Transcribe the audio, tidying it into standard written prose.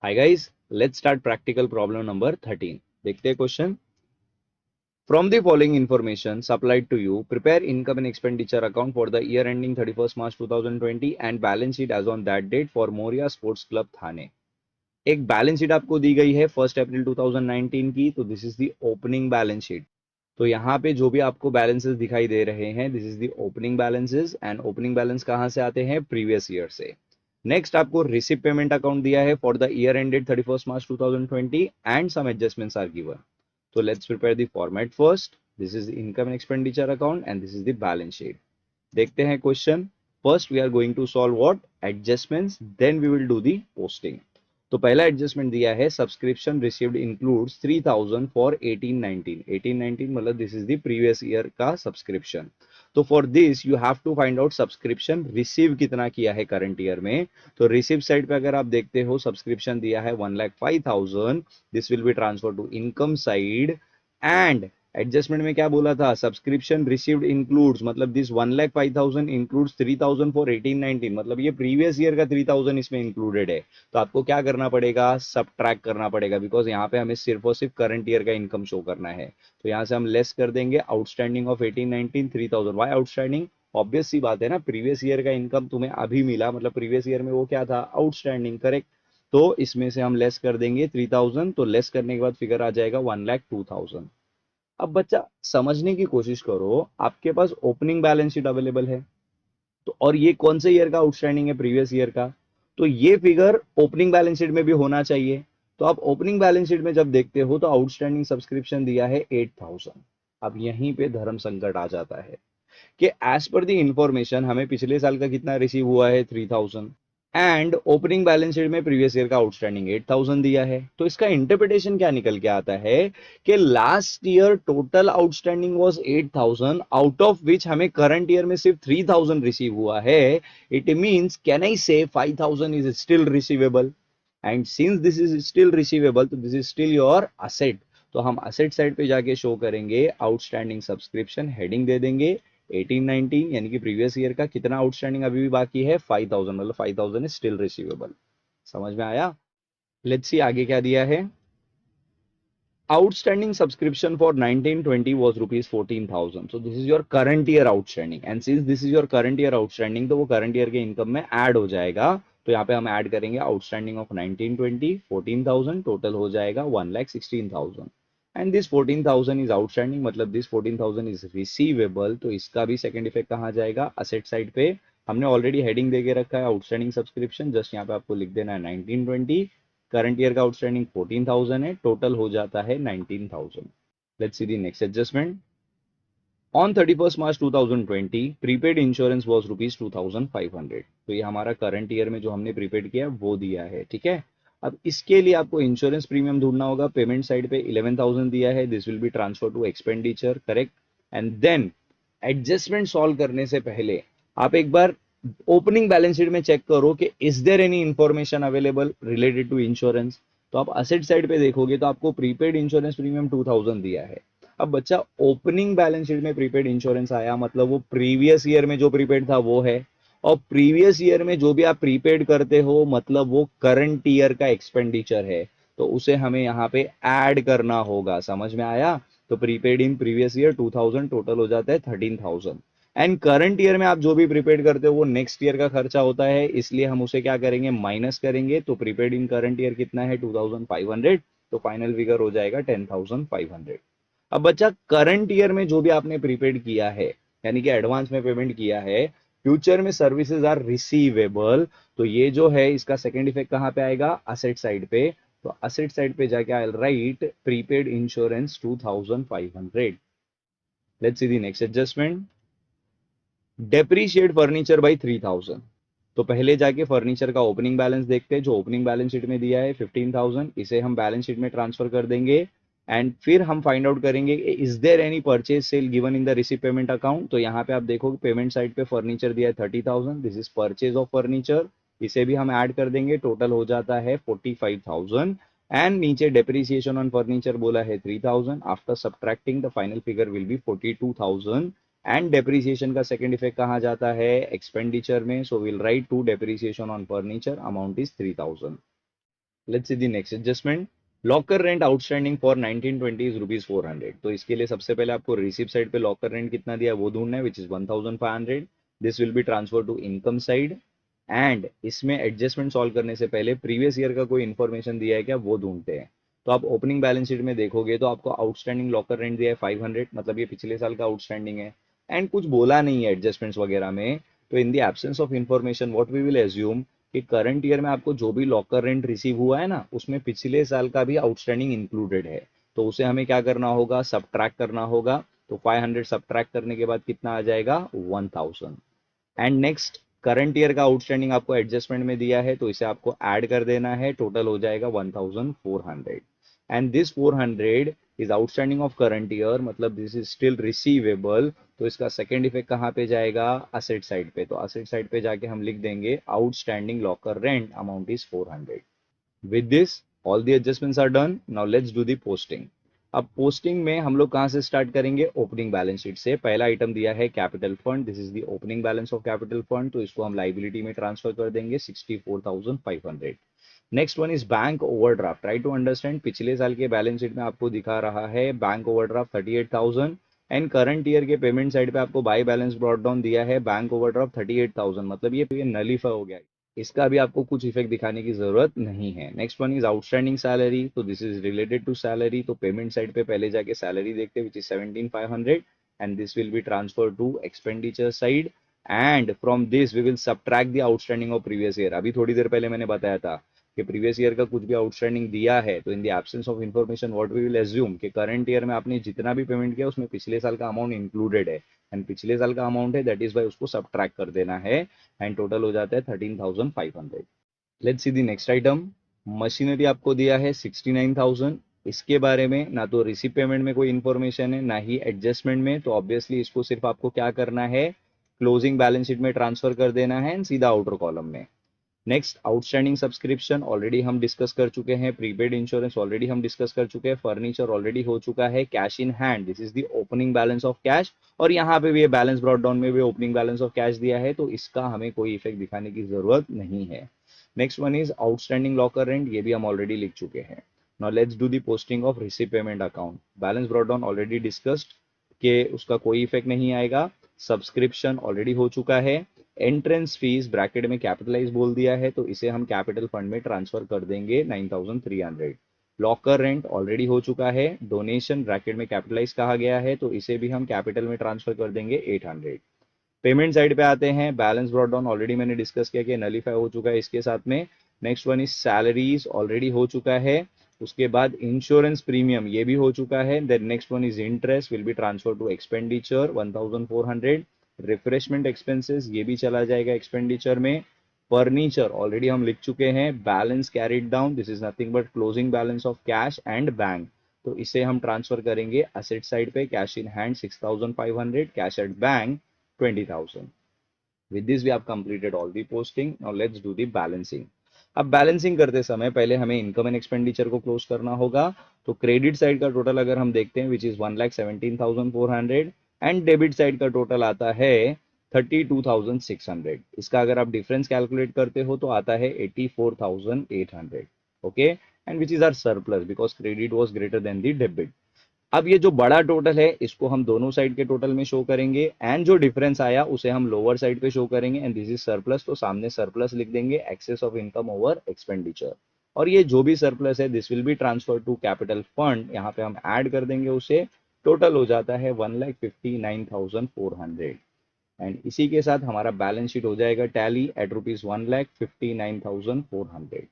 Hi guys, let's start practical problem number 13. देखते हैं question. From the following information supplied to you, prepare income and expenditure account for the year ending 31st March 2020 and balance sheet as on that date for Moria Sports Club थाने. एक balance sheet आपको दी गई है 1 अप्रैल 2019 की. तो this is the opening balance sheet. तो यहाँ पे जो भी आपको बैलेंसेस दिखाई दे रहे हैं, this is the opening balances. And opening balance कहाँ से आते हैं? प्रीवियस ईयर से. नेक्स्ट आपको रिसिप्ट पेमेंट अकाउंट दिया है for the year ended 31st March 2020 and some adjustments are given. तो let's prepare the format first. This is income and expenditure account and this is the balance sheet. देखते हैं question. First we are going to solve what? Adjustments. Then we will do the posting. तो पहला adjustment दिया है subscription received includes 3000 for 1819. 1819 मतलब this is the previous year का subscription. तो for this you have to find out subscription receive कितना किया है करंट ईयर में. तो रिसीव साइड पे अगर आप देखते हो सब्सक्रिप्शन दिया है 1,05,000. This will be transfer to income side. And adjustment में क्या बोला था? सब्सक्रिप्शन रिसीव्ड इंक्लूड्स मतलब दिस 1,05,000 इंक्लूड्स 3000 फॉर 1819. मतलब ये प्रीवियस ईयर का 3000 इसमें इंक्लूडेड है. तो आपको क्या करना पड़ेगा? सबट्रैक्ट करना पड़ेगा, बिकॉज यहाँ पे हमें सिर्फ और सिर्फ करंट ईयर का इनकम शो करना है. तो यहाँ से हम लेस कर देंगे outstanding of 1819 3000. Why outstanding? Obvious सी बात है ना, प्रीवियस ईयर का इनकम तुम्हें अभी मिला, मतलब प्रीवियस ईयर में वो क्या था? आउटस्टैंडिंग. करेक्ट. तो इसमें से हम लेस कर देंगे 3000. तो लेस करने के बाद फिगर आ जाएगा 1,02,000. अब बच्चा समझने की कोशिश करो, आपके पास ओपनिंग बैलेंस शीट अवेलेबल है. तो और ये कौन से ईयर का आउटस्टैंडिंग है? प्रीवियस ईयर का. तो ये फिगर ओपनिंग बैलेंस शीट में भी होना चाहिए. तो आप ओपनिंग बैलेंस शीट में जब देखते हो तो आउटस्टैंडिंग सब्सक्रिप्शन दिया है 8,000. अब यहीं पे धर्म संकट आ जाता है कि एज पर द इंफॉर्मेशन हमें पिछले साल का कितना रिसीव हुआ है? 3,000. एंड ओपनिंग बैलेंस शीट में प्रीवियस ईयर का आउटस्टैंडिंग 8,000 दिया है. तो इसका इंटरप्रिटेशन क्या निकल के आता है कि last year total outstanding was 8,000, out of which हमें करंट ईयर में सिर्फ 3,000 रिसीव हुआ है. It means can I say 5,000 is still receivable. And since this is still receivable तो this is still your asset. तो हम असेट साइड पे जाके शो करेंगे आउटस्टैंडिंग सब्सक्रिप्शन, हेडिंग दे देंगे 1819, यानी कि प्रीवियस ईयर का कितना आउटस्टैंडिंग अभी भी बाकी है? 5,000. मतलब 5,000 इज स्टिल रिसीवेबल. समझ में आया? लेट्स सी आगे क्या दिया है. Outstanding subscription for 1920 was rupees 14,000. So this is your current year outstanding. And since this is your current year outstanding, तो वो current year के income में add हो जाएगा. तो यहाँ पे हम add करेंगे outstanding of 1920 14,000, total हो जाएगा 1,16,000. And this 14,000 is outstanding, मतलब this 14,000 is receivable. तो इसका भी second effect कहाँ जाएगा? Asset side पे. हमने ऑलरेडी हेडिंग दे के रखा है आउटस्टैंडिंग सब्सक्रिप्शन. जस्ट यहाँ पे आपको लिख देना है 1920. करंट ईयर का आउटस्टैंडिंग 14,000 है, टोटल हो जाता है 19,000. Let's see the next adjustment. On 31st March 2020 prepaid insurance was rupees 2,500. तो ये हमारा करंट ईयर में जो हमने प्रीपेड किया वो दिया है. ठीक है. अब इसके लिए आपको इंश्योरेंस प्रीमियम ढूंढना होगा. पेमेंट साइड पे 11,000 दिया है. This will be transfer to expenditure. Correct. And then adjustment solve करने से पहले आप एक बार ओपनिंग बैलेंस शीट में चेक करो कि is there any information available related to insurance. तो आप असेट साइड पे देखोगे तो आपको प्रीपेड इंश्योरेंस प्रीमियम 2,000 दिया है. अब बच्चा ओपनिंग बैलेंस शीट में प्रीपेड इंश्योरेंस आया मतलब वो प्रीवियस ईयर में जो प्रीपेड था वो है. और प्रीवियस ईयर में जो भी आप प्रीपेड करते हो मतलब वो करंट ईयर का एक्सपेंडिचर है. तो उसे हमें यहाँ पे ऐड करना होगा. समझ में आया? तो prepaid in previous year 2,000, total हो जाता है 13,000. एंड करंट ईयर में आप जो भी प्रीपेड करते हो वो नेक्स्ट ईयर का खर्चा होता है, इसलिए हम उसे क्या करेंगे? माइनस करेंगे. तो प्रीपेड इन करंट ईयर कितना है? 2,500. तो फाइनल फिगर हो जाएगा 10,500. अब बच्चा करंट ईयर में जो भी आपने प्रीपेड किया है यानी कि एडवांस में पेमेंट किया है, फ्यूचर में सर्विसेज आर रिसीवेबल. तो ये जो है इसका सेकंड इफेक्ट कहाँ पे आएगा? असेट साइड पे. तो असेट साइड पे जाके I will write prepaid insurance 2,500. Let's see the next adjustment. Depreciate furniture by 3,000. तो पहले जाके फर्नीचर का ओपनिंग बैलेंस देखते हैं. जो ओपनिंग बैलेंस शीट में दिया है 15,000, इसे हम बैलेंस शीट में ट्रांसफर कर देंगे. एंड फिर हम फाइंड आउट करेंगे is there any purchase sale given in the receive payment account. तो यहाँ पे आप देखो पेमेंट साइड पे फर्नीचर दिया है 30,000. This is purchase of furniture. इसे भी हम ऐड कर देंगे. टोटल हो जाता है 45,000. एंड नीचे डेप्रिसिएशन ऑन फर्नीचर बोला है 3,000. After subtracting the final figure will be 42,000. And depreciation का सेकंड इफेक्ट कहाँ जाता है? एक्सपेंडिचर में. So will write to depreciation on furniture amount is 3,000. Let's see the next adjustment. Locker rent outstanding for 1920 is rupees 400। तो इसके लिए सबसे पहले आपको रिसीव साइड पे लॉकर रेंट कितना दिया है वो ढूंढना है, which is 1500। This will be transfer to income side. And इसमें एडजस्टमेंट सॉल्व करने से पहले प्रीवियस ईयर का कोई इन्फॉर्मेशन दिया है क्या वो ढूंढते हैं। तो आप ओपनिंग बैलेंस शीट में देखोगे तो आपको आउटस्टैंडिंग लॉकर रेंट दिया है 500, मतलब ये पिछले साल का आउटस्टैंडिंग है। एंड कुछ बोला नहीं है एडजस्टमेंट्स वगैरह में। तो in the absence of information what we will assume कि करंट ईयर में आपको जो भी लॉकर रेंट रिसीव हुआ है ना उसमें पिछले साल का भी आउटस्टैंडिंग इंक्लूडेड है। तो उसे हमें क्या करना होगा, सबट्रैक्ट करना होगा। तो 500 सबट्रैक्ट करने के बाद कितना आ जाएगा, 1000। एंड नेक्स्ट करंट ईयर का आउटस्टैंडिंग आपको एडजस्टमेंट में दिया है तो इसे आपको ऐड कर देना है, टोटल हो जाएगा 1400। And this 400 is outstanding of current year, मतलब दिस इज स्टिल रिसीवेबल। तो इसका सेकेंड इफेक्ट कहाँ पे जाएगा, असेट साइड पे। तो असेट साइड पे जाके हम लिख देंगे outstanding locker rent amount is 400। With this all the adjustments are done. Now let's do the posting. अब पोस्टिंग में हम लोग कहां से स्टार्ट करेंगे, ओपनिंग बैलेंस शीट से। पहला आइटम दिया है capital fund, this is the opening balance of capital fund. तो इसको हम लाइबिलिटी में ट्रांसफर कर देंगे 64,500। Next one is bank overdraft. Try to understand, पिछले साल के बैलेंस शीट में आपको दिखा रहा है bank overdraft 38,000। And current year के पेमेंट साइड पे आपको बाय बैलेंस ब्रॉट डाउन दिया है बैंक ओवरड्राफ्ट 38,000, मतलब ये नलीफाई हो गया। इसका भी आपको कुछ इफेक्ट दिखाने की जरूरत नहीं है। Next one is outstanding salary. तो this is related to salary. तो पेमेंट साइड पे पहले जाके सैलरी देखते हैं, which is 17,500। And this will be transfer to expenditure side. And from this we will subtract the outstanding of previous year. अभी थोड़ी देर पहले मैंने बताया था कि प्रीवियस ईयर का कुछ भी आउटस्टैंडिंग दिया है तो in the absence of information what we will assume कि करंट ईयर में आपने जितना भी पेमेंट किया उसमें पिछले साल का अमाउंट इंक्लूडेड है। एंड पिछले साल का अमाउंट है, दैट इज वाई उसको सबट्रैक्ट कर देना है। एंड टोटल हो जाता है 13,500। Let's see the next item. Machinery आपको दिया है 69,000। इसके बारे में ना तो रिसीव पेमेंट में कोई इंफॉर्मेशन है ना ही एडजस्टमेंट में। तो ऑब्वियसली इसको सिर्फ आपको क्या करना है, क्लोजिंग बैलेंस शीट में ट्रांसफर कर देना है एंड सीधा आउटर कॉलम में। नेक्स्ट आउटस्टैंडिंग सब्सक्रिप्शन ऑलरेडी हम डिस्कस कर चुके हैं, प्रीपेड इंश्योरेंस ऑलरेडी हम डिस्कस कर चुके हैं, फर्नीचर ऑलरेडी हो चुका है, cash in hand this is the opening balance of cash. और यहाँ पे भी ये बैलेंस ब्रॉट डाउन में भी ओपनिंग बैलेंस ऑफ कैश दिया है तो इसका हमें कोई इफेक्ट दिखाने की जरूरत नहीं है। Next one is outstanding locker rent, ये भी हम ऑलरेडी लिख चुके हैं। Now let's do the posting of receive payment account. Balance brought down already discussed कि उसका कोई इफेक्ट नहीं आएगा। सब्सक्रिप्शन ऑलरेडी हो चुका है। एंट्रेंस फीस ब्रैकेट में कैपिटलाइज बोल दिया है तो इसे हम कैपिटल फंड में ट्रांसफर कर देंगे 9,300। लॉकर रेंट ऑलरेडी हो चुका है। डोनेशन ब्रैकेट में कैपिटलाइज कहा गया है तो इसे भी हम कैपिटल में ट्रांसफर कर देंगे 800। पेमेंट साइड पे आते हैं, बैलेंस ब्रॉट डाउन ऑलरेडी मैंने डिस्कस किया कि नलीफाई हो चुका है इसके साथ में। Next one is salaries already हो चुका है। उसके बाद इंश्योरेंस प्रीमियम ये भी हो चुका है। Then next one is interest will be transfer to expenditure 1400। Refreshment expenses ये भी चला जाएगा एक्सपेंडिचर में। फर्नीचर ऑलरेडी हम लिख चुके हैं, balance carried down this is nothing but closing balance of cash and bank. तो इसे हम ट्रांसफर करेंगे असेट साइड पे, cash in hand 6,500, cash at bank 20,000। With this we have completed all the posting. Now let's do the balancing. अब balancing करते समय पहले हमें इनकम एंड एक्सपेंडिचर को क्लोज करना होगा। तो क्रेडिट साइड का टोटल अगर हम देखते हैं which is 1,17,400। And debit side का टोटल आता है 32,600। इसका अगर आप डिफरेंस कैलकुलेट करते हो तो आता है 84,800। Okay, and which is our surplus because credit was greater than the debit. अब ये जो बड़ा टोटल है इसको हम दोनों साइड के टोटल में शो करेंगे एंड जो डिफरेंस आया उसे हम लोअर साइड पे शो करेंगे एंड दिस इज सरप्लस। तो सामने सरप्लस लिख देंगे, excess of income over expenditure. और ये जो भी सरप्लस है this will be transfer to capital fund, यहाँ पे हम ऐड कर देंगे उसे। टोटल हो जाता है 1,59,400। एंड इसी के साथ हमारा बैलेंस शीट हो जाएगा टैली एट रुपीज 1,59,400।